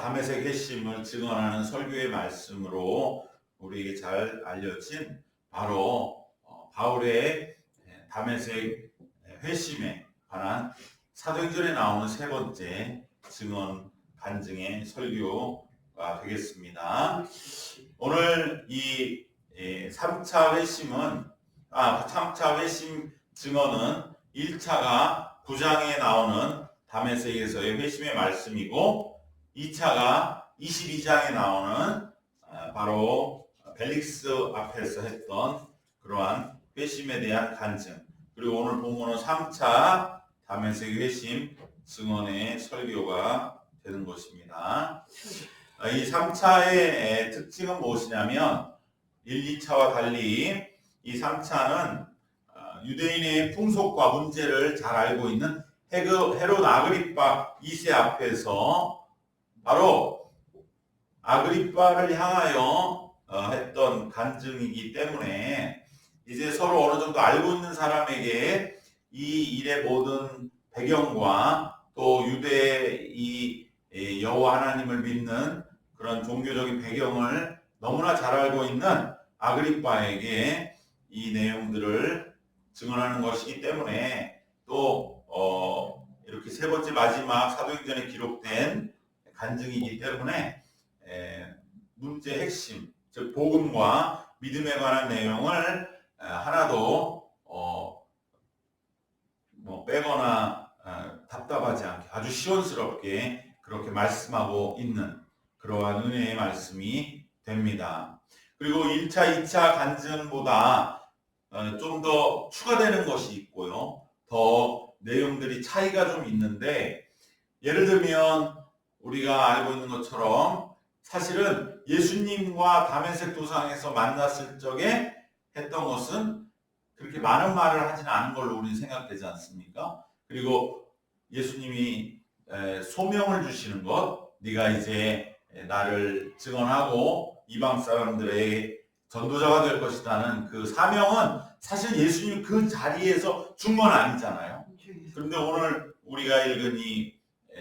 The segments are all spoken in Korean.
다메섹 회심을 증언하는 설교의 말씀으로 우리에게 잘 알려진 바로 바울의 다메섹 회심에 관한 사도행전에 나오는 세 번째 증언 간증의 설교가 되겠습니다. 오늘 이 3차 회심은 3차 회심 증언은 1차가 9장에 나오는 다메섹에서의 회심의 말씀이고 2차가 22장에 나오는 바로 벨릭스 앞에서 했던 그러한 회심에 대한 간증, 그리고 오늘 본문은 3차 다메섹 회심 증언의 설교가 되는 것입니다. 이 3차의 특징은 무엇이냐면 1, 2차와 달리 이 3차는 유대인의 풍속과 문제를 잘 알고 있는 헤롯 아그리파 2세 앞에서 바로 아그리파를 향하여 했던 간증이기 때문에 이제 서로 어느 정도 알고 있는 사람에게 이 일의 모든 배경과 또 유대의 이 여호와 하나님을 믿는 그런 종교적인 배경을 너무나 잘 알고 있는 아그리파에게 이 내용들을 증언하는 것이기 때문에 또 이렇게 세 번째 마지막 사도행전에 기록된 간증이기 때문에 문제 핵심, 즉 복음과 믿음에 관한 내용을 하나도 빼거나 답답하지 않게 아주 시원스럽게 그렇게 말씀하고 있는 그러한 은혜의 말씀이 됩니다. 그리고 1차, 2차 간증보다 좀 더 추가되는 것이 있고요. 더 내용들이 차이가 좀 있는데, 예를 들면 우리가 알고 있는 것처럼 사실은 예수님과 다메섹 도상에서 만났을 적에 했던 것은 그렇게 많은 말을 하지는 않은 걸로 우리는 생각되지 않습니까? 그리고 예수님이 소명을 주시는 것, 네가 이제 나를 증언하고 이방 사람들의 전도자가 될 것이라는 그 사명은 사실 예수님 그 자리에서 준 건 아니잖아요. 그런데 오늘 우리가 읽은 이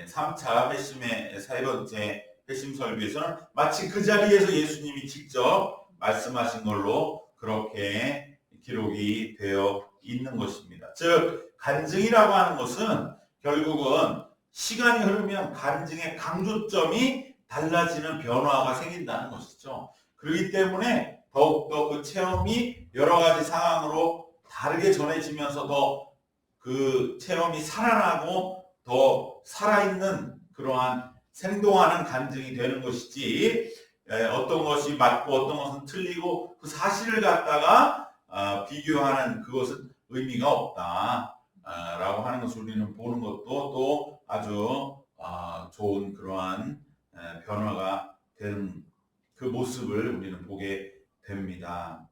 3차 회심의 세 번째 회심 설교에서는 마치 그 자리에서 예수님이 직접 말씀하신 걸로 그렇게 기록이 되어 있는 것입니다. 즉 간증이라고 하는 것은 결국은 시간이 흐르면 간증의 강조점이 달라지는 변화가 생긴다는 것이죠. 그렇기 때문에 더욱더 그 체험이 여러 가지 상황으로 다르게 전해지면서 더 그 체험이 살아나고 더 살아있는 그러한 생동하는 간증이 되는 것이지, 어떤 것이 맞고 어떤 것은 틀리고 그 사실을 갖다가 비교하는 그것은 의미가 없다 라고 하는 것을 우리는 보는 것도 또 아주 좋은 그러한 변화가 되는 그 모습을 우리는 보게 됩니다.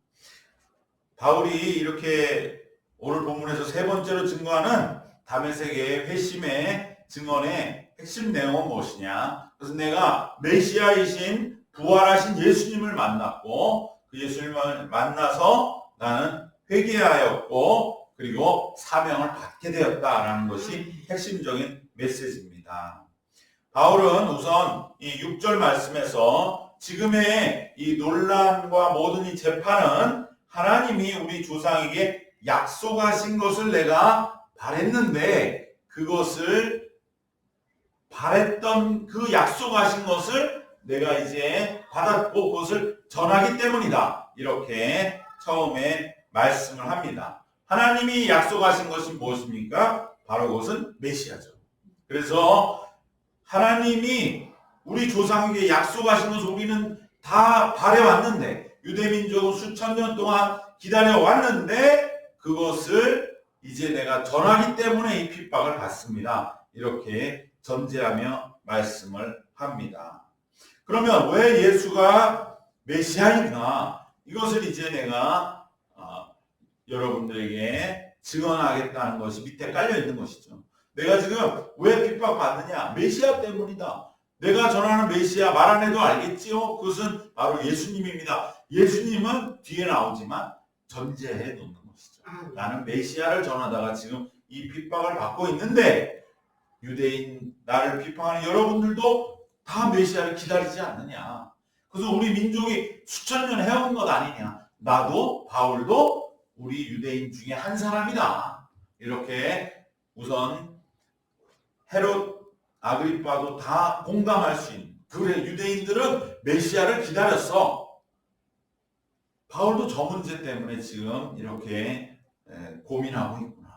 바울이 이렇게 오늘 본문에서 세 번째로 증거하는 다메섹의 회심의 증언의 핵심 내용은 무엇이냐? 그래서 내가 메시아이신 부활하신 예수님을 만났고 그 예수님을 만나서 나는 회개하였고 그리고 사명을 받게 되었다라는 것이 핵심적인 메시지입니다. 바울은 우선 이 6절 말씀에서 지금의 이 논란과 모든 이 재판은 하나님이 우리 조상에게 약속하신 것을 내가 바랬는데 그것을 바랬던 그 약속하신 것을 내가 이제 받았고 그것을 전하기 때문이다. 이렇게 처음에 말씀을 합니다. 하나님이 약속하신 것이 무엇입니까? 바로 그것은 메시아죠. 그래서 하나님이 우리 조상에게 약속하신 것을 우리는 다 바래왔는데 유대민족은 수천 년 동안 기다려왔는데 그것을 이제 내가 전하기 때문에 이 핍박을 받습니다. 이렇게 전제하며 말씀을 합니다. 그러면 왜 예수가 메시아인가? 이것을 이제 내가 여러분들에게 증언하겠다는 것이 밑에 깔려 있는 것이죠. 내가 지금 왜 핍박받느냐? 메시아 때문이다. 내가 전하는 메시아 말 안 해도 알겠지요? 그것은 바로 예수님입니다. 예수님은 뒤에 나오지만 전제해 놓는 것이죠. 나는 메시아를 전하다가 지금 이 핍박을 받고 있는데 유대인 나를 비판하는 여러분들도 다 메시아를 기다리지 않느냐. 그래서 우리 민족이 수천 년 해온 것 아니냐. 나도 바울도 우리 유대인 중에 한 사람이다. 이렇게 우선 헤롯 아그리빠도 다 공감할 수 있는, 그래 유대인들은 메시아를 기다렸어. 바울도 저 문제 때문에 지금 이렇게 고민하고 있구나.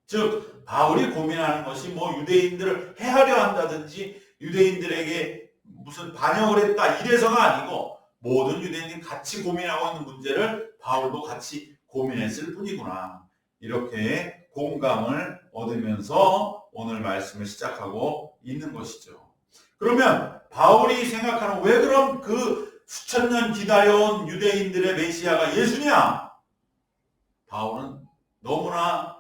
즉 바울이 고민하는 것이 뭐 유대인들을 해하려 한다든지 유대인들에게 무슨 반역을 했다 이래서가 아니고 모든 유대인들이 같이 고민하고 있는 문제를 바울도 같이 고민했을 뿐이구나. 이렇게 공감을 얻으면서 오늘 말씀을 시작하고 있는 것이죠. 그러면 바울이 생각하는, 왜 그럼 그 수천 년 기다려온 유대인들의 메시아가 예수냐? 바울은 너무나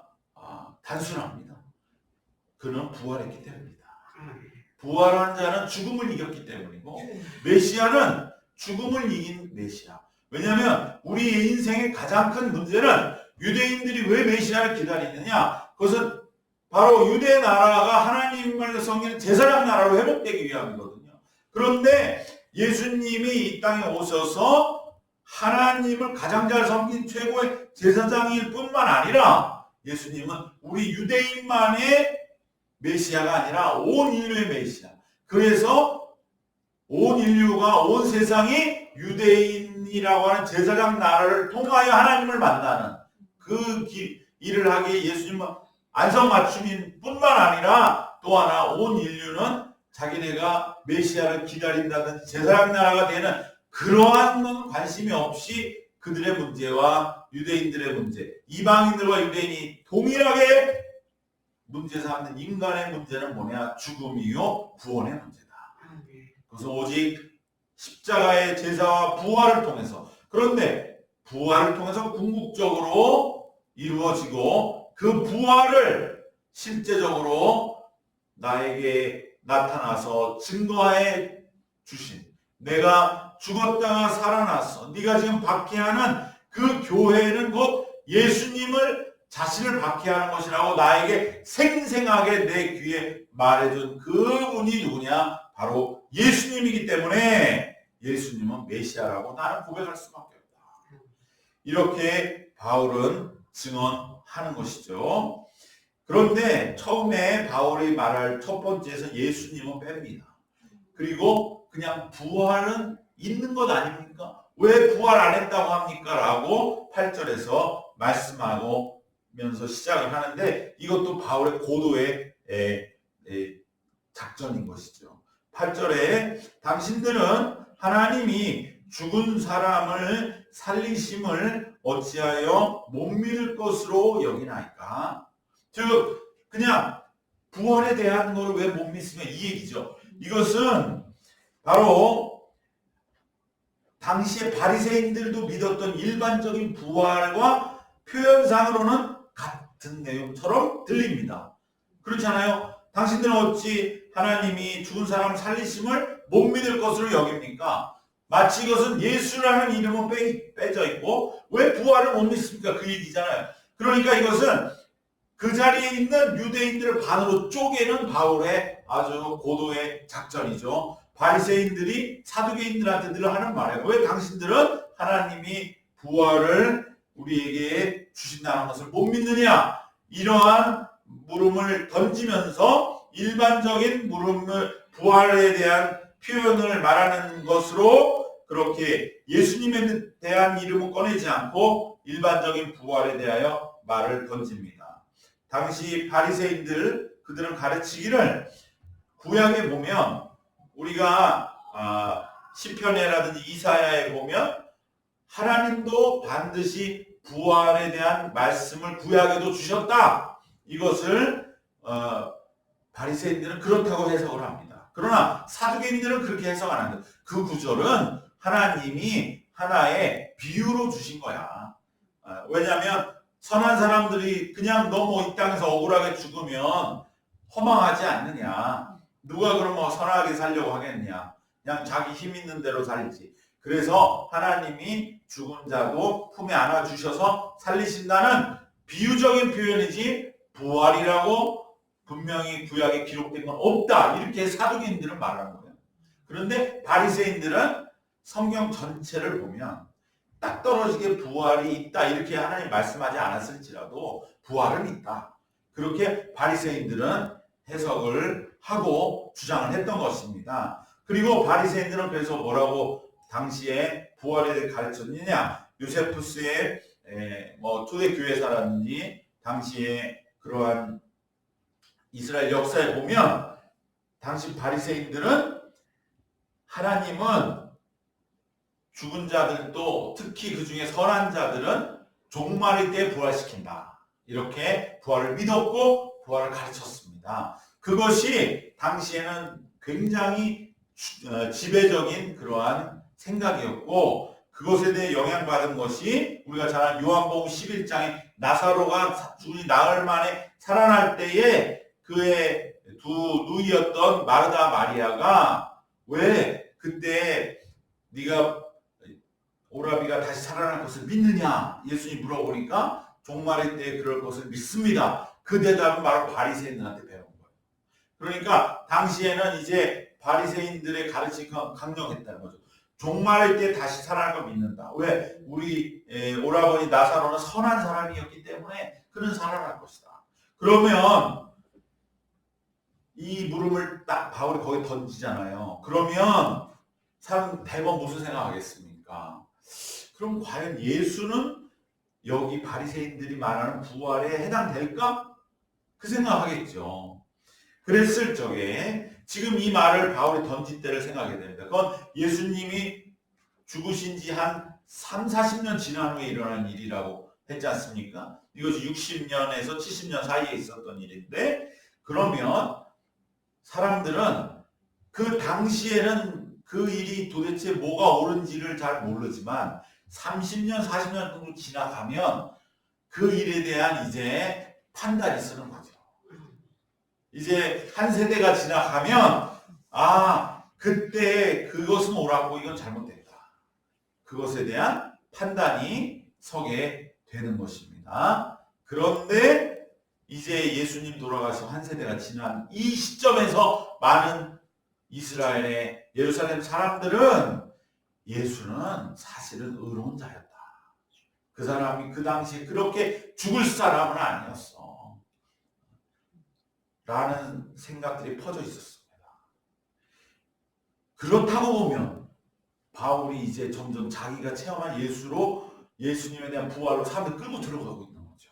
단순합니다. 그는 부활했기 때문이다. 부활한 자는 죽음을 이겼기 때문이고 메시아는 죽음을 이긴 메시아. 왜냐하면 우리 인생의 가장 큰 문제는 유대인들이 왜 메시아를 기다리느냐? 그것은 바로 유대 나라가 하나님을 섬기는 제사장 나라로 회복되기 위함이거든요. 그런데 예수님이 이 땅에 오셔서 하나님을 가장 잘 섬긴 최고의 제사장일 뿐만 아니라 예수님은 우리 유대인만의 메시아가 아니라 온 인류의 메시아. 그래서 온 인류가, 온 세상이 유대인이라고 하는 제사장 나라를 통하여 하나님을 만나는 그 일을 하기에 예수님은 안성맞춤인 뿐만 아니라 또 하나 온 인류는 자기네가 메시아를 기다린다든지 제사장 나라가 되는 그러한 건 관심이 없이 그들의 문제와 유대인들의 문제, 이방인들과 유대인이 동일하게 문제 삼는 인간의 문제는 뭐냐? 죽음이요 구원의 문제다. 그래서 오직 십자가의 제사와 부활을 통해서, 그런데 부활을 통해서 궁극적으로 이루어지고 그 부활을 실제적으로 나에게 나타나서 증거해 주신, 내가 죽었다가 살아났어, 네가 지금 박해하는 그 교회는 곧 예수님을 자신을 박해하는 것이라고 나에게 생생하게 내 귀에 말해준 그분이 누구냐? 바로 예수님이기 때문에 예수님은 메시아라고 나는 고백할 수밖에 없다. 이렇게 바울은 증언하는 것이죠. 그런데 처음에 바울이 말할 첫 번째에서 예수님은 뺍니다. 그리고 그냥 부활은 있는 것 아닙니까? 왜 부활 안 했다고 합니까? 라고 8절에서 말씀하면서 시작을 하는데, 이것도 바울의 고도의 작전인 것이죠. 8절에 당신들은 하나님이 죽은 사람을 살리심을 어찌하여 못 믿을 것으로 여기나이까? 즉 그냥 부활에 대한 것을 왜 못 믿으면 이 얘기죠. 이것은 바로 당시에 바리새인들도 믿었던 일반적인 부활과 표현상으로는 같은 내용처럼 들립니다. 그렇잖아요. 당신들은 어찌 하나님이 죽은 사람 살리심을 못 믿을 것으로 여깁니까? 마치 이것은 예수라는 이름은 빼져 있고 왜 부활을 못 믿습니까? 그 얘기잖아요. 그러니까 이것은 그 자리에 있는 유대인들을 반으로 쪼개는 바울의 아주 고도의 작전이죠. 바리새인들이 사두개인들한테 늘 하는 말이에요. 왜 당신들은 하나님이 부활을 우리에게 주신다는 것을 못 믿느냐? 이러한 물음을 던지면서 일반적인 물음을, 부활에 대한 표현을 말하는 것으로 그렇게 예수님에 대한 이름은 꺼내지 않고 일반적인 부활에 대하여 말을 던집니다. 당시 바리새인들, 그들은 가르치기를, 구약에 보면 우리가 시편에라든지 이사야에 보면 하나님도 반드시 부활에 대한 말씀을 구약에도 주셨다. 이것을 바리새인들은 그렇다고 해석을 합니다. 그러나 사두개인들은 그렇게 해석 안 합니다. 그 구절은 하나님이 하나의 비유로 주신 거야. 왜냐하면 선한 사람들이 그냥 너무 이 땅에서 억울하게 죽으면 허망하지 않느냐. 누가 그러면 선하게 살려고 하겠냐. 그냥 자기 힘 있는 대로 살지. 그래서 하나님이 죽은 자도 품에 안아주셔서 살리신다는 비유적인 표현이지 부활이라고 분명히 구약에 기록된 건 없다. 이렇게 사두개인들은 말하는 거예요. 그런데 바리새인들은 성경 전체를 보면 딱 떨어지게 부활이 있다 이렇게 하나님 말씀하지 않았을지라도 부활은 있다. 그렇게 바리새인들은 해석을 하고 주장을 했던 것입니다. 그리고 바리새인들은 그래서 뭐라고 당시에 부활에 대해 가르쳤느냐? 요세푸스의 초대 교회사라든지 당시에 그러한 이스라엘 역사에 보면 당시 바리새인들은 하나님은 죽은 자들도 특히 그 중에 선한 자들은 종말일 때 부활시킨다. 이렇게 부활을 믿었고 부활을 가르쳤습니다. 그것이 당시에는 굉장히 지배적인 그러한 생각이었고 그것에 대해 영향받은 것이 우리가 잘 아는 요한복음 11장에 나사로가 죽으니 나흘 만에 살아날 때에 그의 두 누이였던 마르다 마리아가 왜 그때 네가 오라비가 다시 살아날 것을 믿느냐 예수님이 물어보니까 종말의 때에 그럴 것을 믿습니다. 그 대답은 바로 바리새인들한테 배운 거예요. 그러니까 당시에는 이제 바리새인들의 가르침이 강력했다는 거죠. 종말의 때 다시 살아날 걸 믿는다. 왜? 우리 오라버니 나사로는 선한 사람이었기 때문에 그는 살아날 것이다. 그러면 이 물음을 딱 바울이 거기 던지잖아요. 그러면 사람 대부분 무슨 생각하겠습니까? 그럼 과연 예수는 여기 바리새인들이 말하는 부활에 해당될까? 그 생각하겠죠. 그랬을 적에 지금 이 말을 바울이 던질 때를 생각해야 됩니다. 그건 예수님이 죽으신 지 한 3, 40년 지난 후에 일어난 일이라고 했지 않습니까? 이것이 60년에서 70년 사이에 있었던 일인데 그러면 사람들은 그 당시에는 그 일이 도대체 뭐가 옳은지를 잘 모르지만 30년, 40년 정도 지나가면 그 일에 대한 이제 판단이 쓰는 거죠. 이제 한 세대가 지나가면 그때 그것은 옳았고 이건 잘못됐다. 그것에 대한 판단이 서게 되는 것입니다. 그런데 이제 예수님 돌아가서 한 세대가 지난 이 시점에서 많은 이스라엘의 예루살렘 사람들은 예수는 사실은 의로운 자였다. 그 사람이 그 당시에 그렇게 죽을 사람은 아니었어. 라는 생각들이 퍼져 있었습니다. 그렇다고 보면 바울이 이제 점점 자기가 체험한 예수로 예수님에 대한 부활로 사람들 끌고 들어가고 있는 거죠.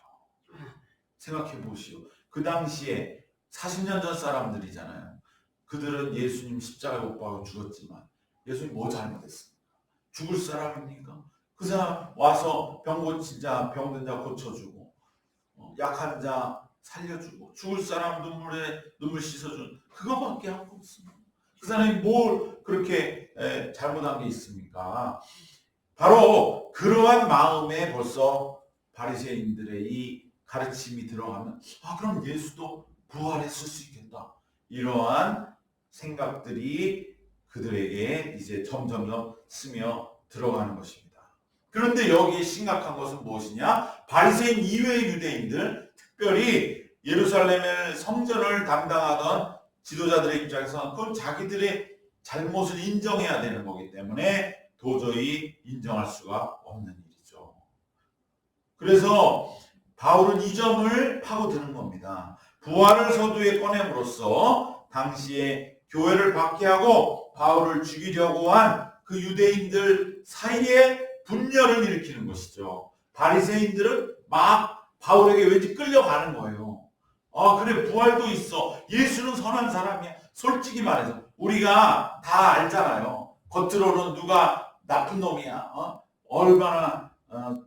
생각해 보시오. 그 당시에 40년 전 사람들이잖아요. 그들은 예수님 십자가에 못 박아 죽었지만 예수님 뭐 잘못했습니까? 죽을 사람입니까? 그 사람 와서 병 고친 자, 병든 자 고쳐주고 약한 자 살려주고 죽을 사람 눈물 씻어준 그거밖에 한 거 없습니다. 그 사람이 뭘 그렇게 잘못한 게 있습니까? 바로 그러한 마음에 벌써 바리새인들의 이 가르침이 들어가면 그럼 예수도 부활했을 수 있겠다. 이러한 생각들이 그들에게 이제 점점점 스며 들어가는 것입니다. 그런데 여기에 심각한 것은 무엇이냐? 바리새인 이외의 유대인들, 특별히 예루살렘의 성전을 담당하던 지도자들의 입장에서는 그건 자기들의 잘못을 인정해야 되는 거기 때문에 도저히 인정할 수가 없는 일이죠. 그래서 바울은 이 점을 파고드는 겁니다. 부활을 서두에 꺼냄으로써 당시에 교회를 박해하고 바울을 죽이려고 한 그 유대인들 사이에 분열을 일으키는 것이죠. 바리새인들은 막 바울에게 왠지 끌려가는 거예요. 그래 부활도 있어. 예수는 선한 사람이야. 솔직히 말해서 우리가 다 알잖아요. 겉으로는 누가 나쁜 놈이야. 얼마나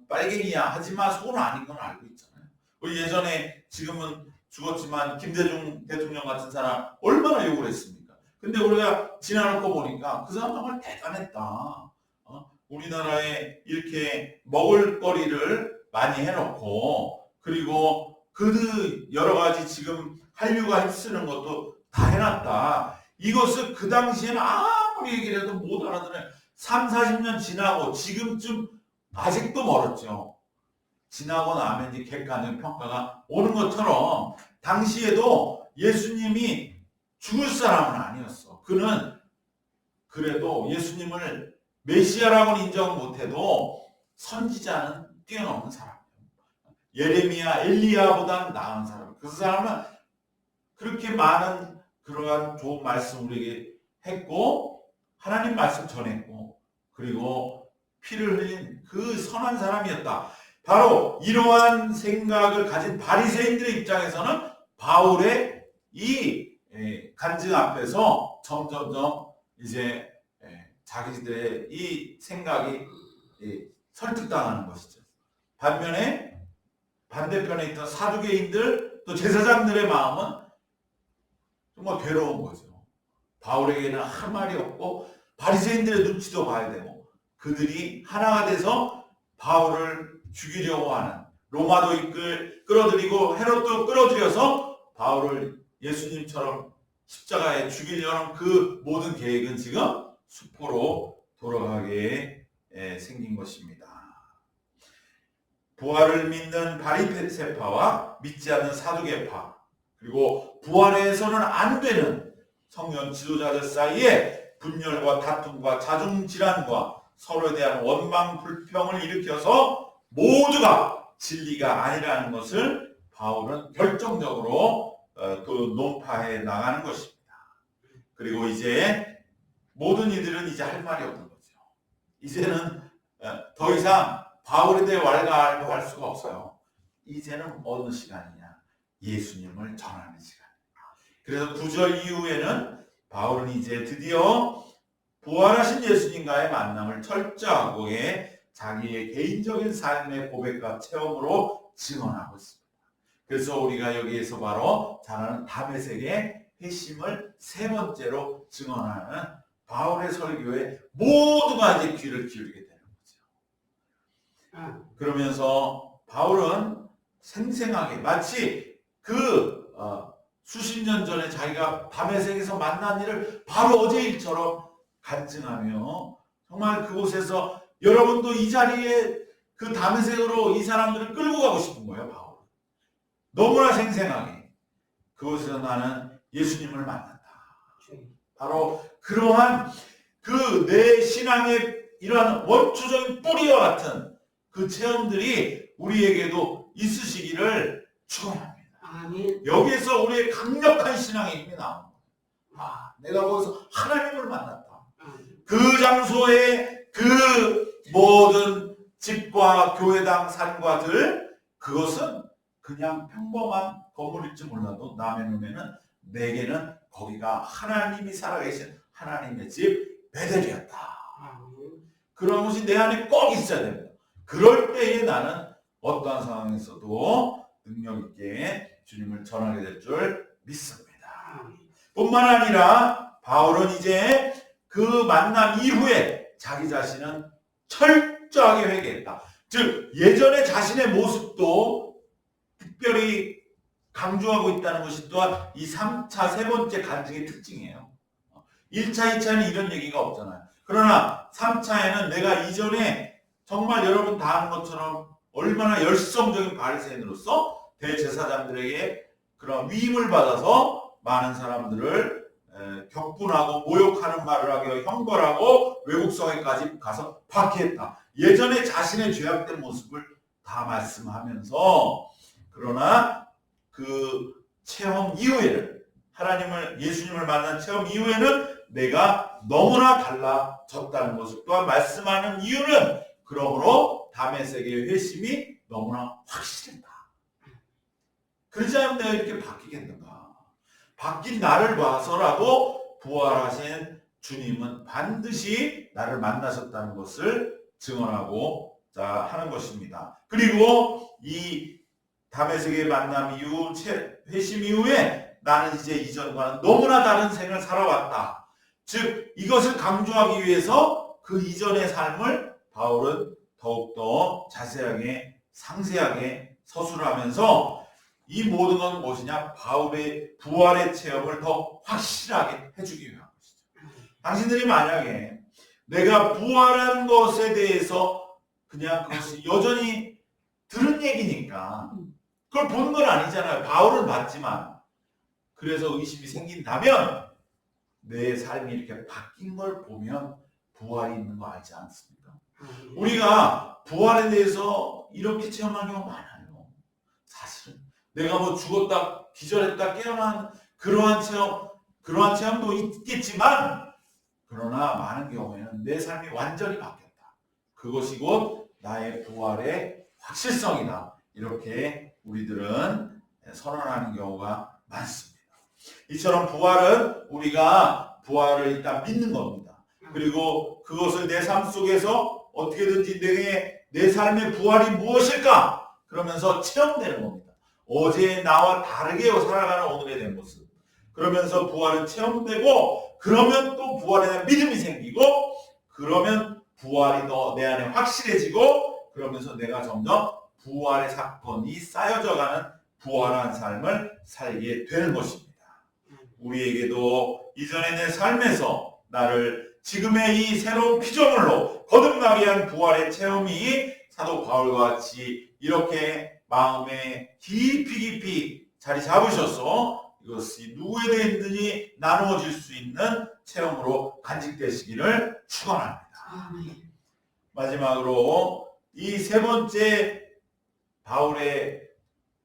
빨갱이야. 하지만 속은 아닌 건 알고 있잖아요. 우리 예전에 지금은 죽었지만 김대중 대통령 같은 사람 얼마나 욕을 했습니까? 근데 우리가 지나놓고 보니까 그 사람 정말 대단했다. 우리나라에 이렇게 먹을거리를 많이 해놓고 그리고 그 여러 가지 지금 한류가 힘쓰는 것도 다 해놨다. 이것을 그 당시에는 아무리 얘기를 해도 못 알아들어요. 3, 40년 지나고 지금쯤 아직도 멀었죠. 지나고 나면 이제 객관적 평가가 오는 것처럼 당시에도 예수님이 죽을 사람은 아니었어. 그는 그래도 예수님을 메시아라고는 인정 못해도 선지자는 뛰어넘는 사람. 예레미야, 엘리야보다 나은 사람. 그 사람은 그렇게 많은 그러한 좋은 말씀 우리에게 했고 하나님 말씀 전했고 그리고 피를 흘린 그 선한 사람이었다. 바로 이러한 생각을 가진 바리새인들의 입장에서는 바울의 이 간증 앞에서 점점점 이제 자기들의 이 생각이 설득당하는 것이죠. 반면에 반대편에 있던 사두개인들 또 제사장들의 마음은 정말 괴로운 거죠. 바울에게는 할 말이 없고 바리새인들의 눈치도 봐야 되고 그들이 하나가 돼서 바울을 죽이려고 하는 로마도 끌어들이고 헤롯도 끌어들여서 바울을 예수님처럼 십자가에 죽이려는 그 모든 계획은 지금 수포로 돌아가게 생긴 것입니다. 부활을 믿는 바리새파와 믿지 않는 사두개파 그리고 부활해서는 안 되는 성경 지도자들 사이에 분열과 다툼과 자중질환과 서로에 대한 원망 불평을 일으켜서 모두가 진리가 아니라는 것을 바울은 결정적으로 또 논파해 나가는 것입니다. 그리고 이제 모든 이들은 이제 할 말이 없는 거죠. 이제는 더 이상 바울에 대해 왈가왈부할 수가 없어요. 이제는 어느 시간이냐? 예수님을 전하는 시간. 그래서 9절 이후에는 바울은 이제 드디어 부활하신 예수님과의 만남을 철저하고 자기의 개인적인 삶의 고백과 체험으로 증언하고 있습니다. 그래서 우리가 여기에서 바로 잘 아는 다메섹의 회심을 세 번째로 증언하는 바울의 설교에 모두가 이제 귀를 기울이게 되는 거죠. 그러면서 바울은 생생하게 마치 그 수십 년 전에 자기가 다메섹에서 만난 일을 바로 어제 일처럼 간증하며 정말 그곳에서 여러분도 이 자리에 그 다메섹으로 이 사람들을 끌고 가고 싶은 거예요. 바울. 너무나 생생하게 그곳에서 나는 예수님을 만난다. 바로 그러한 그 내 신앙의 이러한 원초적인 뿌리와 같은 그 체험들이 우리에게도 있으시기를 축원합니다. 여기에서 우리의 강력한 신앙의 힘이 나옵니다. 내가 거기서 하나님을 만났다. 그 장소에 그 모든 집과 교회당 산과들 그것은 그냥 평범한 건물일지 몰라도 남의 눈에는 내게는 거기가 하나님이 살아계신 하나님의 집 베델이었다. 그런 것이 내 안에 꼭 있어야 됩니다. 그럴 때에 나는 어떠한 상황에서도 능력 있게 주님을 전하게 될 줄 믿습니다. 뿐만 아니라 바울은 이제 그 만남 이후에 자기 자신은 철저하게 회개했다. 즉 예전의 자신의 모습도 특별히 강조하고 있다는 것이 또한 이 3차 세 번째 간증의 특징이에요. 1차, 2차에는 이런 얘기가 없잖아요. 그러나 3차에는 내가 이전에 정말 여러분 다 아는 것처럼 얼마나 열성적인 바리새인으로서 대제사장들에게 그런 위임을 받아서 많은 사람들을 격분하고 모욕하는 말을 하게 형벌하고 외국성에까지 가서 박해했다. 예전에 자신의 죄악된 모습을 다 말씀하면서 그러나 그 체험 이후에는 예수님을 만난 체험 이후에는 내가 너무나 달라졌다는 것을 또한 말씀하는 이유는 그러므로 다메섹의 회심이 너무나 확실했다. 그러지 않으면 내가 이렇게 바뀌겠는가? 바뀐 나를 봐서라도 부활하신 주님은 반드시 나를 만나셨다는 것을 증언하고자 하는 것입니다. 그리고 이 다메섹의 만남 이후 회심 이후에 나는 이제 이전과는 너무나 다른 생을 살아왔다. 즉 이것을 강조하기 위해서 그 이전의 삶을 바울은 더욱더 자세하게 상세하게 서술하면서 이 모든 건 무엇이냐? 바울의 부활의 체험을 더 확실하게 해주기 위한 것이죠. 당신들이 만약에 내가 부활한 것에 대해서 그냥 그것이 여전히 들은 얘기니까 그걸 본 건 아니잖아요. 바울은 봤지만. 그래서 의심이 생긴다면 내 삶이 이렇게 바뀐 걸 보면 부활이 있는 거 알지 않습니까? 우리가 부활에 대해서 이렇게 체험한 경우가 많아요. 사실은 내가 뭐 죽었다 기절했다 깨어난 그러한 체험도 있겠지만, 그러나 많은 경우에는 내 삶이 완전히 바뀌었다. 그것이 곧 나의 부활의 확실성이다. 이렇게 우리들은 선언하는 경우가 많습니다. 이처럼 부활은 우리가 부활을 일단 믿는 겁니다. 그리고 그것을 내 삶 속에서 어떻게든지 내 삶의 부활이 무엇일까? 그러면서 체험되는 겁니다. 어제의 나와 다르게 살아가는 오늘의 내 모습. 그러면서 부활은 체험되고, 그러면 또 부활에 대한 믿음이 생기고, 그러면 부활이 더 내 안에 확실해지고, 그러면서 내가 점점 부활의 사건이 쌓여져가는 부활한 삶을 살게 되는 것입니다. 우리에게도 이전의 내 삶에서 나를 지금의 이 새로운 피조물로 거듭나게 한 부활의 체험이 사도 바울과 같이 이렇게 마음에 깊이 자리 잡으셔서 이것이 누구에 대해든지 나누어질 수 있는 체험으로 간직되시기를 축원합니다. 마지막으로 이 세 번째 바울의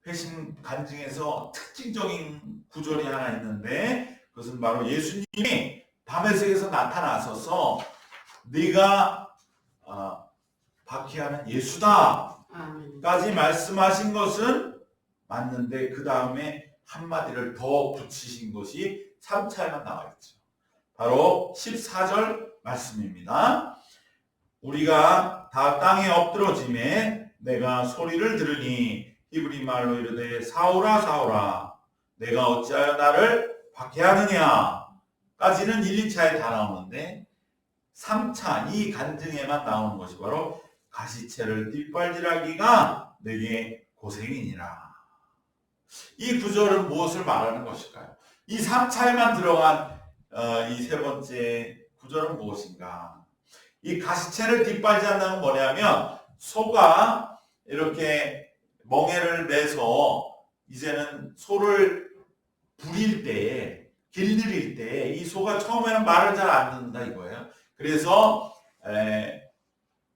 회심 간증에서 특징적인 구절이 하나 있는데, 그것은 바로 예수님이 다메섹에서 나타나셔서 네가 박해하는 예수다까지 말씀하신 것은 맞는데, 그 다음에 한마디를 더 붙이신 것이 3차에만 나와 있죠. 바로 14절 말씀입니다. 우리가 다 땅에 엎드러짐에 내가 소리를 들으니 히브리 말로 이르되 사울아 사울아 내가 어찌하여 나를 박해하느냐 까지는 1, 2차에 다 나오는데, 3차 이 간증에만 나오는 것이 바로 가시채를 뒷발질하기가 내게 고생이니라. 이 구절은 무엇을 말하는 것일까요? 이 3차에만 들어간 이 세 번째 구절은 무엇인가? 이 가시채를 뒷발질한다는 건 뭐냐면, 소가 이렇게 멍에를 매서 이제는 소를 부릴 때, 길들일 때 이 소가 처음에는 말을 잘 안 듣는다 이거예요. 그래서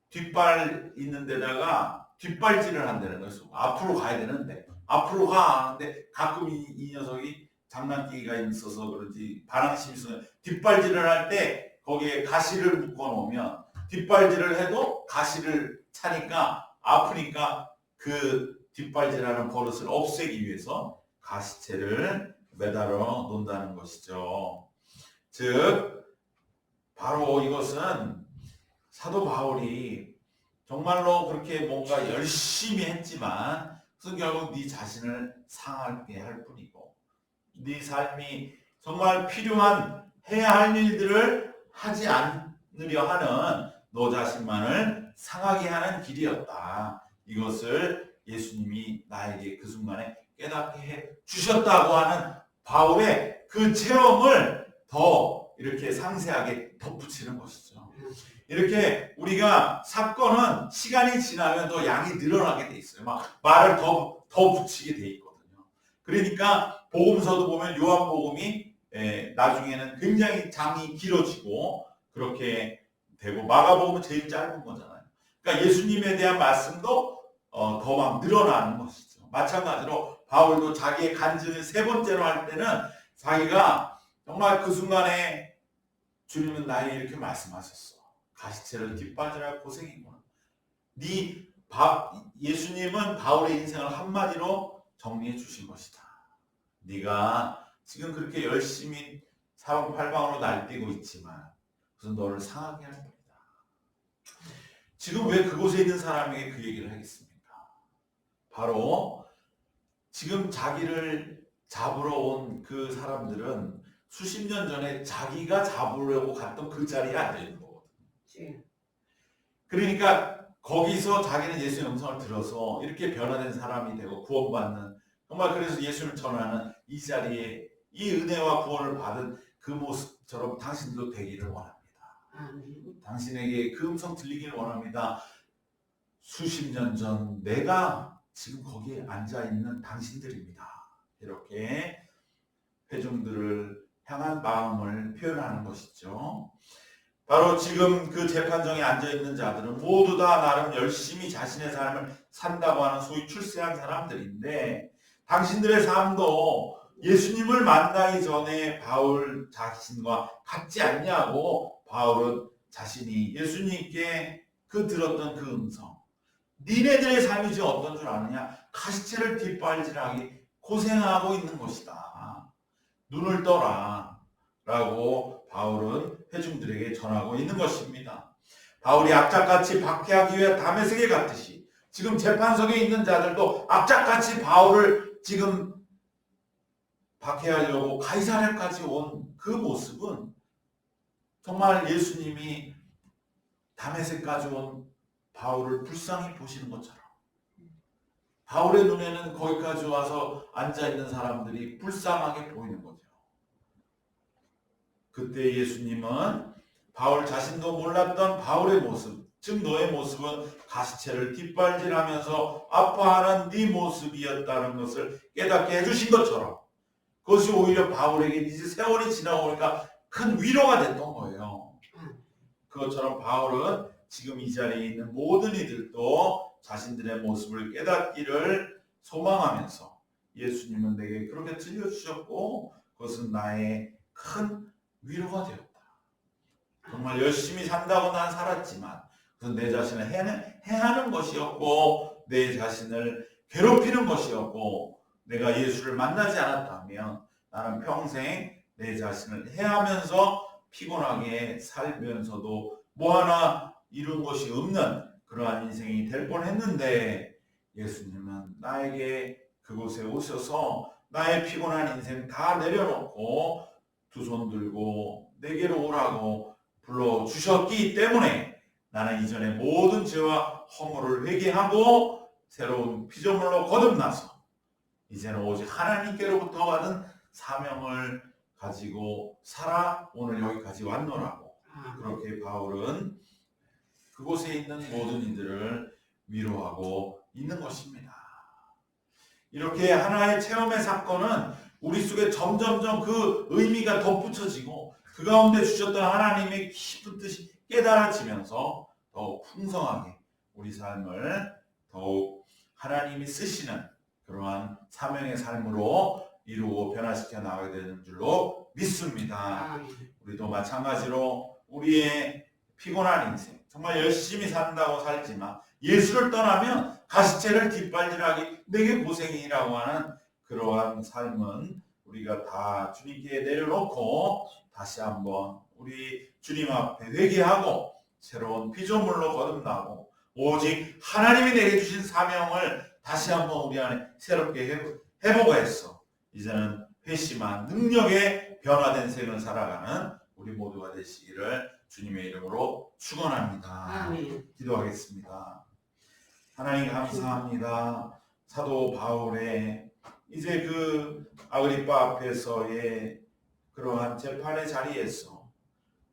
뒷발 있는 데다가 뒷발질을 한다는 거예요. 앞으로 가야 되는데 앞으로 가 하는데, 가끔 이 녀석이 장난기가 있어서 그런지 반항심이 있어서 뒷발질을 할 때 거기에 가시를 묶어 놓으면 뒷발질을 해도 가시를 차니까 아프니까 그 뒷발질하는 버릇을 없애기 위해서 가시채를 매달아 놓는다는 것이죠. 즉 바로 이것은 사도 바울이 정말로 그렇게 뭔가 열심히 했지만 그것은 결국 네 자신을 상하게 할 뿐이고, 네 삶이 정말 필요한 해야 할 일들을 하지 않으려 하는 너 자신만을 상하게 하는 길이었다. 이것을 예수님이 나에게 그 순간에 깨닫게 해 주셨다고 하는 바울의 그 체험을 더 이렇게 상세하게 덧붙이는 것이죠. 이렇게 우리가 사건은 시간이 지나면 더 양이 늘어나게 돼 있어요. 막 말을 더 붙이게 돼 있거든요. 그러니까 복음서도 보면 요한복음이 나중에는 굉장히 장이 길어지고 그렇게 되고, 마가복음은 제일 짧은 거잖아요. 그러니까 예수님에 대한 말씀도 더 막 늘어나는 것이죠. 마찬가지로 바울도 자기의 간증을 세 번째로 할 때는 자기가 정말 그 순간에 주님은 나에게 이렇게 말씀하셨어. 가시채를 뒷받으라 고생이구나. 예수님은 바울의 인생을 한마디로 정리해 주신 것이다. 네가 지금 그렇게 열심히 사방팔방으로 날뛰고 있지만 그것은 너를 상하게 할 겁니다. 지금 왜 그곳에 있는 사람에게 그 얘기를 하겠습니까? 바로 지금 자기를 잡으러 온 그 사람들은 수십 년 전에 자기가 잡으려고 갔던 그 자리에 앉아있는 거거든요. 그러니까 거기서 자기는 예수의 음성을 들어서 이렇게 변화된 사람이 되고 구원받는, 정말 그래서 예수를 전하는 이 자리에 이 은혜와 구원을 받은 그 모습처럼 당신도 되기를 원합니다. 당신에게 그 음성 들리기를 원합니다. 수십 년 전 내가 지금 거기에 앉아있는 당신들입니다. 이렇게 회중들을 향한 마음을 표현하는 것이죠. 바로 지금 그 재판정에 앉아있는 자들은 모두 다 나름 열심히 자신의 삶을 산다고 하는 소위 출세한 사람들인데, 당신들의 삶도 예수님을 만나기 전에 바울 자신과 같지 않냐고 바울은 자신이 예수님께 들었던 그 음성, 니네들의 삶이 지금 어떤 줄 아느냐? 가시체를 뒷발질하기 고생하고 있는 것이다. 눈을 떠라 라고 바울은 회중들에게 전하고 있는 것입니다. 바울이 악착같이 박해하기 위해 다메섹에 갔듯이 지금 재판석에 있는 자들도 악착같이 바울을 지금 박해하려고 가이사랴까지 온 그 모습은 정말 예수님이 다메섹까지 온 바울을 불쌍히 보시는 것처럼, 바울의 눈에는 거기까지 와서 앉아있는 사람들이 불쌍하게 보이는 거죠. 그때 예수님은 바울 자신도 몰랐던 바울의 모습, 즉 너의 모습은 가시체를 뒷발질하면서 아파하는 네 모습이었다는 것을 깨닫게 해주신 것처럼, 그것이 오히려 바울에게 이제 세월이 지나고 보니까 큰 위로가 됐던 거예요. 그것처럼 바울은 지금 이 자리에 있는 모든 이들도 자신들의 모습을 깨닫기를 소망하면서, 예수님은 내게 그렇게 들려주셨고 그것은 나의 큰 위로가 되었다. 정말 열심히 산다고 난 살았지만 그것은 내 자신을 해하는 것이었고 내 자신을 괴롭히는 것이었고, 내가 예수를 만나지 않았다면 나는 평생 내 자신을 해하면서 피곤하게 살면서도 뭐 하나 이룬 것이 없는 그러한 인생이 될 뻔했는데, 예수님은 나에게 그곳에 오셔서 나의 피곤한 인생 다 내려놓고 두 손 들고 내게로 오라고 불러주셨기 때문에 나는 이전의 모든 죄와 허물을 회개하고 새로운 피조물로 거듭나서 이제는 오직 하나님께로부터 받은 사명을 가지고 살아 오늘 여기까지 왔노라고, 그렇게 바울은 그곳에 있는 모든 이들을 위로하고 있는 것입니다. 이렇게 하나의 체험의 사건은 우리 속에 점점점 그 의미가 덧붙여지고 그 가운데 주셨던 하나님의 깊은 뜻이 깨달아지면서 더욱 풍성하게 우리 삶을 더욱 하나님이 쓰시는 그러한 사명의 삶으로 이루고 변화시켜 나가게 되는 줄로 믿습니다. 우리도 마찬가지로 우리의 피곤한 인생, 정말 열심히 산다고 살지만 예수를 떠나면 가시체를 뒷발질하기 내게 고생이라고 하는 그러한 삶은 우리가 다 주님께 내려놓고 다시 한번 우리 주님 앞에 회개하고 새로운 피조물로 거듭나고 오직 하나님이 내게 주신 사명을 다시 한번 우리 안에 새롭게 회복해서 이제는 회심한 능력에 변화된 생을 살아가는 우리 모두가 되시기를 주님의 이름으로 축원합니다. 기도하겠습니다. 하나님 감사합니다. 사도 바울의 이제 그 아그리빠 앞에서의 그러한 재판의 자리에서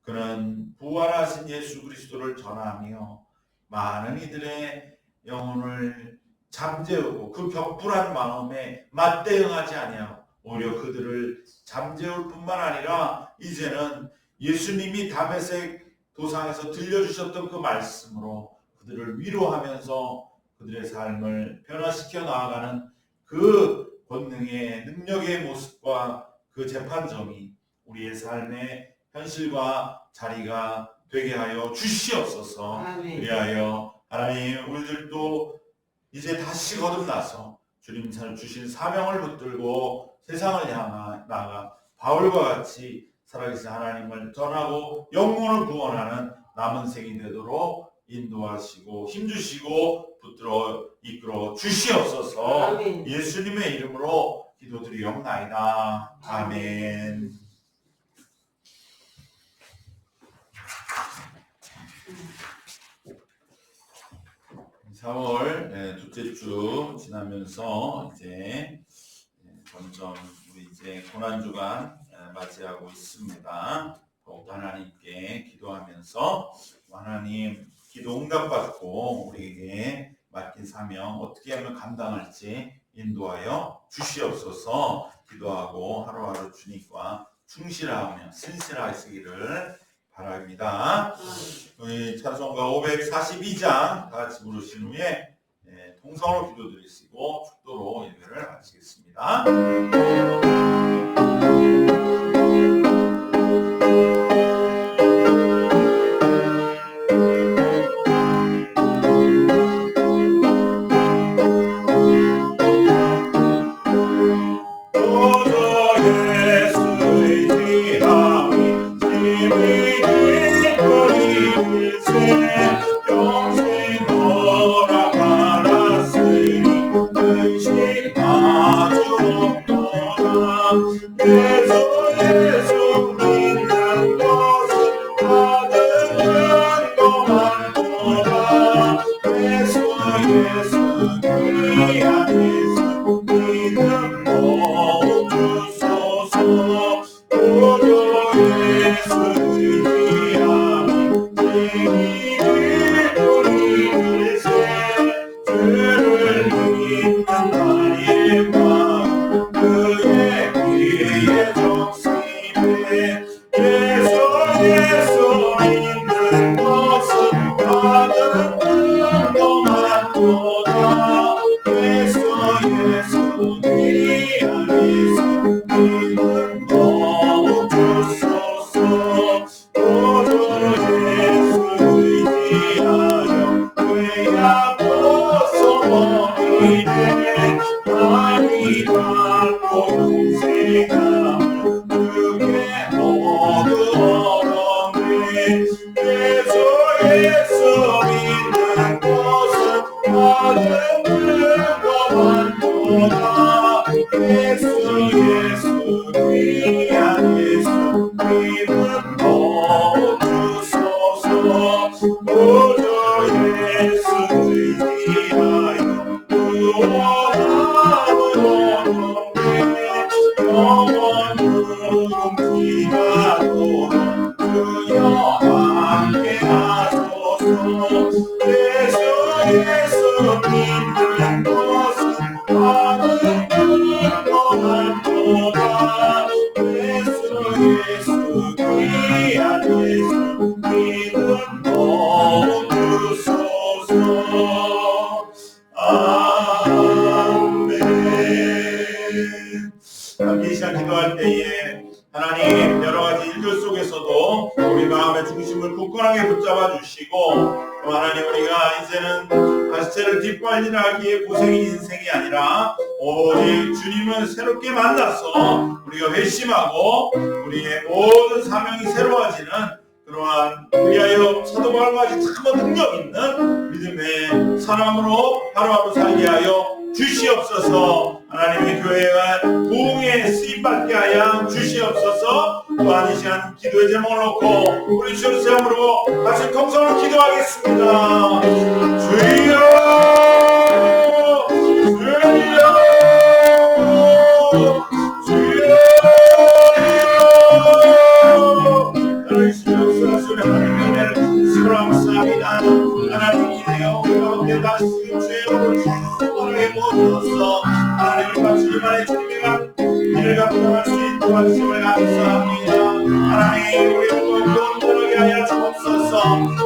그는 부활하신 예수 그리스도를 전하며 많은 이들의 영혼을 잠재우고 그 격불한 마음에 맞대응하지 아니하고 오히려 그들을 잠재울 뿐만 아니라 이제는 예수님이 다메섹 도상에서 들려주셨던 그 말씀으로 그들을 위로하면서 그들의 삶을 변화시켜 나아가는 그 권능의 능력의 모습과 그 재판정이 우리의 삶의 현실과 자리가 되게 하여 주시옵소서. 그리하여 하나님 우리들도 이제 다시 거듭나서 주님 주신 사명을 붙들고 세상을 향하 나아가 바울과 같이 살아계신 하나님을 전하고 영혼을 구원하는 남은 생이 되도록 인도하시고 힘주시고 붙들어 이끌어 주시옵소서. 아멘. 예수님의 이름으로 기도드리옵나이다. 아멘. 4월 둘째 주 지나면서 이제 점점 우리 이제 고난주간 맞이하고 있습니다. 더욱 하나님께 기도하면서 하나님 기도 응답받고 우리에게 맡긴 사명 어떻게 하면 감당할지 인도하여 주시옵소서. 기도하고 하루하루 주님과 충실하며 신실하시기를 바랍니다. 우리 찬송가 542장 다 같이 부르신 후에 통성으로 기도드리시고 축도로 예배를 마치겠습니다. 이 시간 기도할 때에 하나님 여러 가지 일들 속에서도 우리 마음의 중심을 굳건하게 붙잡아 주시고 또 하나님 우리가 이제는 다시채를 뒷발질하기에 고생이 인생이 아니라 오직 주님을 새롭게 만나서 우리가 회심하고 우리의 모든 사명이 새로워지는 그러한 위하여 사도 바울과 같이 참 능력 있는 믿음의 사람으로 하루하루 살게 하여 주시옵소서. 하나님의 교회가 부흥에 쓰임받게 하여 주시옵소서. 또한 이 시간 기도의 제목을 놓고 우리 주의 이름으로 같이 통성으로 기도하겠습니다. 주여 주여 하나님 이래요 가운데 다시 주의 사랑에 모셔서 하나님과 주님만의 주님과 이를 감당할 수 있도록 하심을 감사합니다. 하나님 우리 모두 온전하게 하여 주옵소서.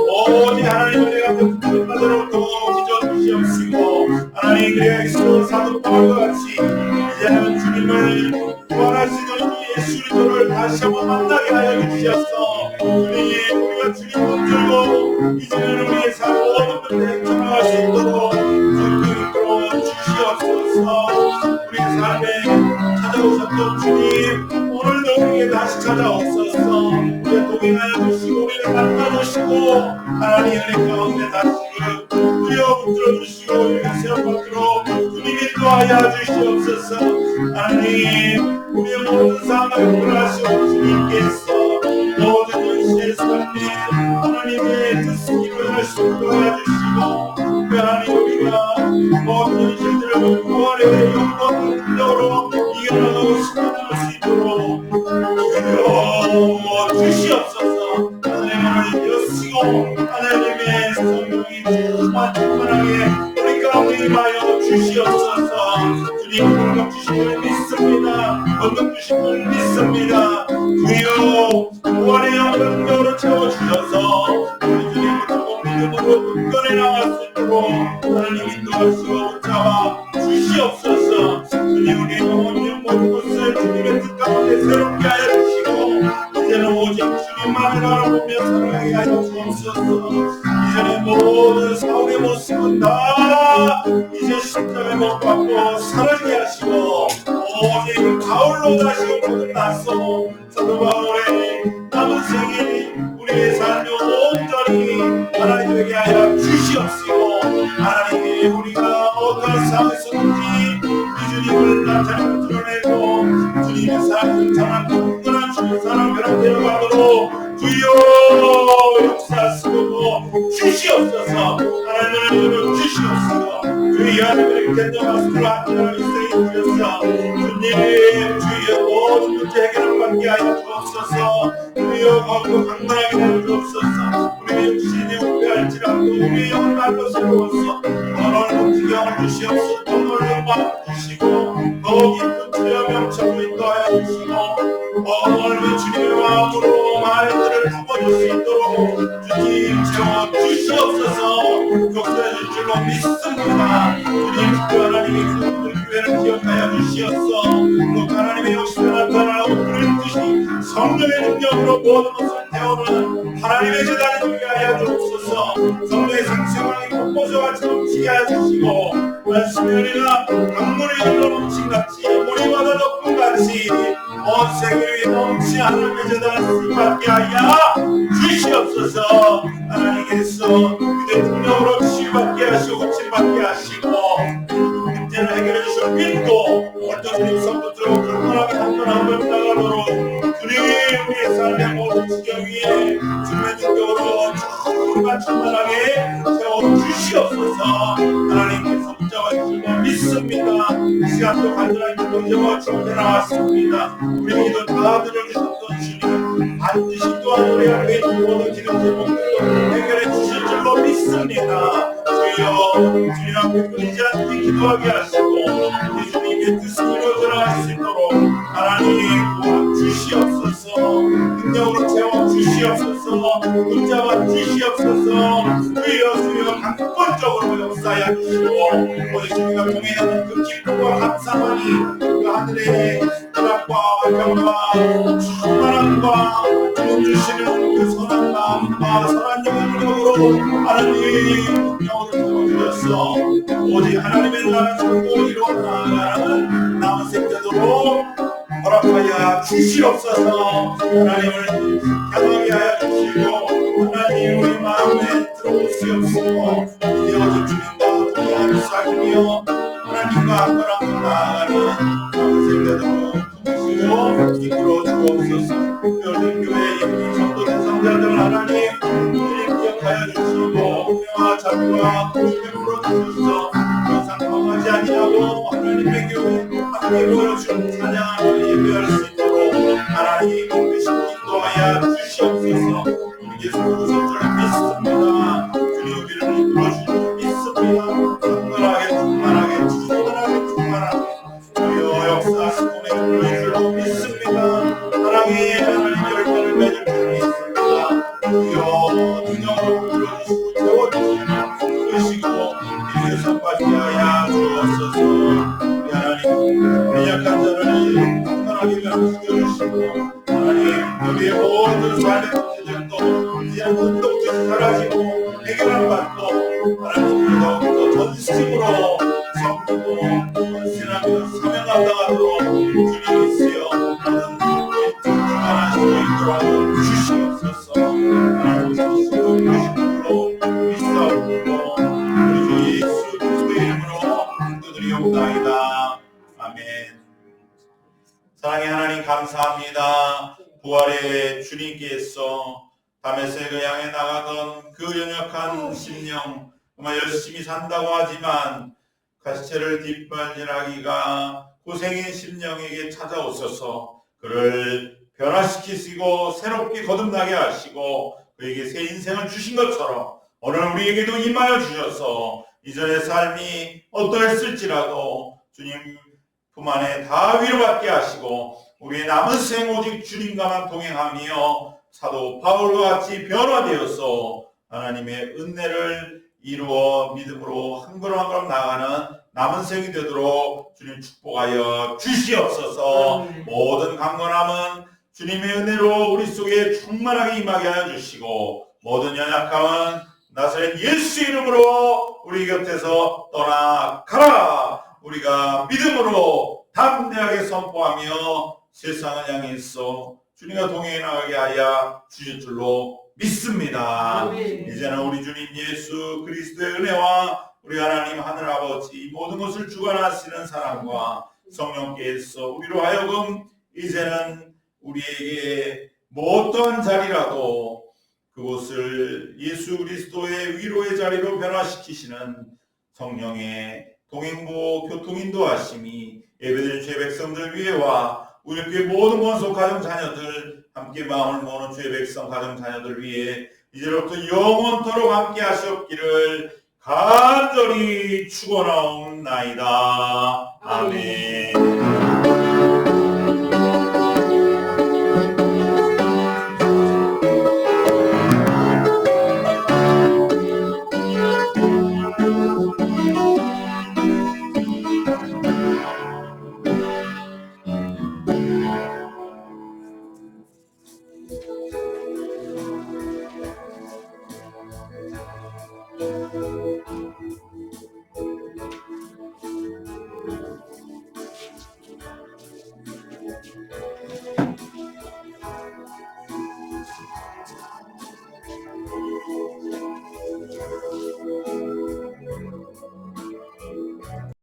오직 하나님 우리 감당 주님만으로부터 기저 주시옵시고 하나님 그리스도 사도 바울과 같이 이제는 주님을 구원하시는 예수 그리스도를 다시 한번 만나게 하여 주시옵소서. 주님 우리가 주님 붙들고 이제는 우리의 삶 모든 것들에 전화할 수 있도록 주님 이끌어 주시옵소서. 우리의 삶에 찾아오셨던 주님 오늘도 우리에게 다시 찾아오소서. 우리의 동행하여 주시고 우리를 만나주시고 하나님 은혜 가운데 다시 우리와 붙들어 주시고 우리의 세워받도록 주님 인도하여 주시옵소서. 하나님 우리의 모든 상황을 구원하시고 주님께서 모든 현실의 삶에 하나님의 뜻을 이루어하시고 도와주시고 하나님 우리가 모든 현실들을 구원의 영광을 능력으로 이겨나가고 승리할 수 있도록 주시옵소서. 하나님을 여시고 하나님의 성령이 충만하게 우리 가운데 임하여 주시옵소서. 주님 능력 주심을 믿습니다. 능력 주심을 믿습니다. 주여 부활의 영광으로 채워주셔서 우리 주님을 믿음으로 굳건해 나갈 수 있도록 하나님 인도하시고 붙잡아 주시옵소서. 주님 우리 영혼의 모든 것을 주님의 뜻 가운데 새롭게 하여 주시고 이제는 오직 주님만을 바라보며 살아가게 하여 주옵소서. 이전의 모든 사울의 모습은 다 이제 십자가에 못 박고 사라지게 하시고 오직 바울로 다시 거듭나서 사도 바울의 남은 생에 우리의 삶을 온전히 하나님에게 하여 주시옵시고 하나님이 우리가 어떤 상황에서든지 이 주님을 나타내고 드러내고 주님의 삶을 전한 건강한 주의 사람처럼 되어가도록 주여 역사하시고 주시옵소서. 하나님을 이루어 주시옵소서. 주의 하나님의 견정하시고 하나님을 인생에 주셔서 주님 주여 모든 문제 해결을 받게 하여 주옵소서. 주여 거룩 강건하게 하여 주옵소서. 우리의 육신이 우배할지라도 우리의 영을 날로 세워서 더 넓은 지경을 주시옵소서. 더 넓은 마음 주시고 더 깊은 주여 명철로 인도하여 주시고 더 넓은 주님의 마음으로 마음들을 품어줄 수 있도록 주님 채워 주시옵소서. 역사하실 줄로 믿습니다. 주님 하나님의 그분들 교회를 기억하여 주시옵소서. 또 하나님의 역사를 나타나고 그런 뜻이 성령의 능력으로 모든 것을 태우는 하나님의 재단을 되게 하여 주옵소서. 성령의 생생하게 곳곳에 넘치게 하여 주시고 말씀이 아니라 강물이 흘러 넘친같이 우리마다 덕분같이 온 세계에 넘치 하나님의 재단을 쓰임받게 하여 주시옵소서. 하나님께서 그대 능력으로 치유받게 하시고 고침받게 하시고 문제를 해결해 주실 믿고 어떤 주님 성도들로 강건하게 한번한번 나가도록 주님 우리의 삶의 모든 지경 위에 주님의 능력으로 충만 충만하게 세워주시옵소서. 하나님께서 붙잡아 주시고 믿습니다. 이 시간도 간절하게 기도하고 주님께 나왔습니다. 우리 기도 다 들어주셨던 주님 반드시 또한 우리 앞에 모든 기도 제목들도 해결해 주실 줄로 믿습니다. 주여 주님 앞에 끊이지 않게 기도하게 하시고 우리 주님의 뜻을 이루어져 나갈 수 있도록 하나님 도와주시옵소서. 능력으로 채워주시옵소서. 붙잡아 주시옵소서. 주여 강권적으로 역사하여 주시고 우리 주님과 동행하는 그 기쁨과 감사만이 그 하늘의 허락과 평과 충만함과 주님 주시는 그 선한 마음과 선한 영향력으로 하나님 영으로 채워주셔서 오직 하나님의 나라를 살고 이루어 나아가는 남은 생자도록 허락하여 주시옵소서. 하나님을 향하게 하여 주시고 하나님 우리 마음에 들어오시옵소서. 이제 오직 주님과 동행하며 살며 하나님과 한번한번 나아가는 남은 생자도록 도우시고 이끌어 주옵소서. 열린 교회의 성도 대상자들 하나님 주님 기억하여 주시고 은혜와 자비와 공의를 풀어주셔서 항상 강하지 아니하고 하나님의 교회 함께 모여주는 찬양을 예배할 수 있도록 하나님 대신 인도하여 주시옵소서. 우리 예수 그리스도를 믿습니다. 주님 우리를 이끌어주시고 믿습니다. 충만하게 주여 역사하시고 내주를 줄로 믿습니다. 하나님 열매를 맺을 줄로 믿습니다. 주여 능력으로 불러주시고 채워주시고 그러시고 이를 선받게 하여 주옵소서. 하나님 약한 자를 강건하게 변화시켜주시고 하나님 우리의 모든 삶의 문제들도 이제 운동적이 사라지고 해결을 받고 하나님 더욱더 전심으로 섬기고 헌신하며 사명 감당하도록 주님이 있으여 모든 충만하시고 이끌어 주시옵소서. 하나님 주시고 주시므로 믿사옵고 우리 주 예수 그리스도의 이름으로 기도드리옵나이다. 아멘. 사랑의 하나님 감사합니다. 부활의 주님께서 다메섹을 향해 나가던 그 연약한 심령 정말 열심히 산다고 하지만 가시체를 뒷발질하기가 고생인 심령에게 찾아오셔서 그를 변화시키시고 새롭게 거듭나게 하시고 그에게 새 인생을 주신 것처럼 오늘 우리에게도 임하여 주셔서 이전의 삶이 어떠했을지라도 주님 품 안에 다 위로받게 하시고 우리의 남은 생 오직 주님과만 동행하며 사도 바울과 같이 변화되어서 하나님의 은혜를 이루어 믿음으로 한 걸음 한 걸음 나아가는 남은 생이 되도록 주님 축복하여 주시옵소서. 모든 강건함은 주님의 은혜로 우리 속에 충만하게 임하게 하여 주시고 모든 연약함은 나사렛 예수 이름으로 우리 곁에서 떠나가라. 우리가 믿음으로 담대하게 선포하며 세상을 향해서 주님과 동행해 나가게 하여 주실 줄로 믿습니다. 아멘. 이제는 우리 주님 예수 그리스도의 은혜와 우리 하나님 하늘 아버지 모든 것을 주관하시는 사랑과 성령께서 우리로 하여금 이제는 우리에게 뭐 어떠한 자리라도 그곳을 예수 그리스도의 위로의 자리로 변화시키시는 성령의 동행보 교통인도하심이 예배드린 주의 백성들 위에와 우리 교회 모든 원속 가정 자녀들 함께 마음을 모으는 주의 백성 가정 자녀들 위해 이제로부터 영원토록 함께 하시옵기를 간절히 축원하옵나이다. 아멘.